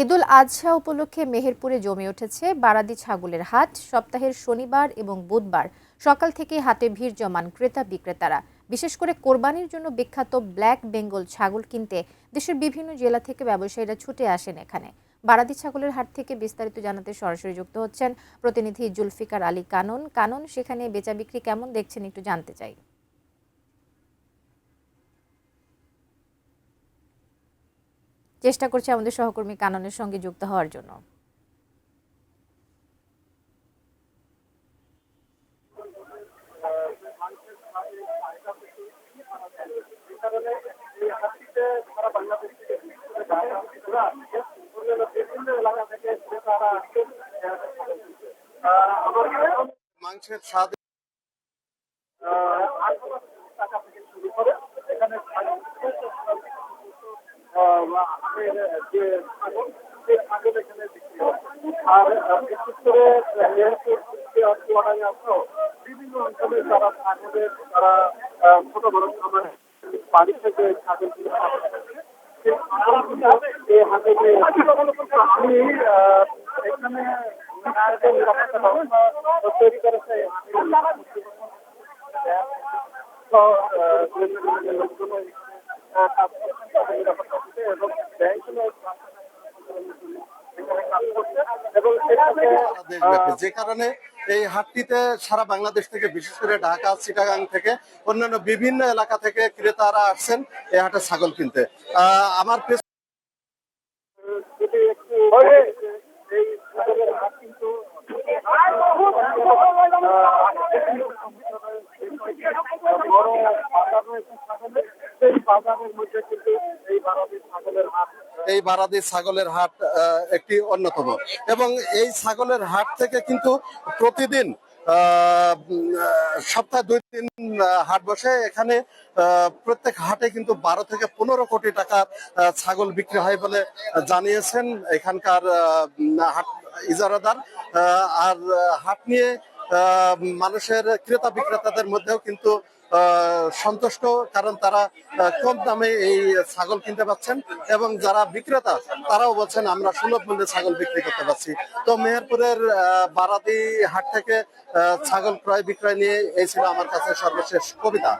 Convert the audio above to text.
ঈদুল আজহা উপলক্ষে মেহেরপুরে জমে উঠেছে বারাদি ছাগলের হাট। সপ্তাহের শনিবার এবং বুধবার সকাল থেকেই হাটে ভিড় জমান ক্রেতা বিক্রেতারা। বিশেষ করে কোরবানির জন্য বিখ্যাত ব্ল্যাক বেঙ্গল ছাগল কিনতে দেশের বিভিন্ন জেলা থেকে ব্যবসায়ীরা ছুটে আসেন এখানে। বারাদি ছাগলের হাট থেকে বিস্তারিত জানাতে সরাসরি যুক্ত হচ্ছেন প্রতিনিধি জুলফিকার আলী কানন। কানন, সেখানে বেচা বিক্রি কেমন দেখছেন একটু জানতে চাই। চেষ্টা করছি আমাদের সহকর্মী কাননের সঙ্গে যুক্ত হওয়ার জন্য। মাংসের স্বাদ টাকা থেকে শুরু করে এখানে যে ছাগল সেই ছাগল এখানে বিক্রি হয়। আর বিশেষ করে বিভিন্ন অঞ্চলে যারা ছাগলের তারা ছোট বড় খামার বাড়ি থেকে ছাগলগুলো সেই ছাগলগুলো এই হাটে আমি এখানে নিরাপত্তা ব্যবস্থা তৈরি করেছে যে কারণে এই হাটটিতে সারা বাংলাদেশ থেকে, বিশেষ করে ঢাকা, চিটাগাং থেকে, অন্যান্য বিভিন্ন এলাকা থেকে ক্রেতারা আসছেন এই হাটে ছাগল কিনতে। আমার এই ছাগলের হাট কিন্তু বড় বাজার রয়েছে ছাগলের, সেই বাজারের মধ্যে কিন্তু এই বারাদি ছাগলের হাট একটি অন্যতম। এবং এই ছাগলের হাট থেকে কিন্তু প্রতিদিন সপ্তাহে 2-3 হাট বসে। এখানে প্রত্যেক হাটে কিন্তু 12 থেকে 15 কোটি টাকার ছাগল বিক্রি হয় বলে জানিয়েছেন এখানকার হাট ইজারাদার। আর হাট নিয়ে মানুষের ক্রেতা বিক্রেতাদের মধ্যেও কিন্তু সন্তুষ্ট, কারণ তারা কম দামে এই ছাগল কিনতে পাচ্ছেন এবং যারা বিক্রেতা তারাও বলছেন আমরা সুলভ মূল্যে ছাগল বিক্রি করতে পারছি। তো মেহেরপুরের বারাদি হাট থেকে ছাগল ক্রয় বিক্রয় নিয়ে এই ছিল আমার কাছে সর্বশেষ কবিতা।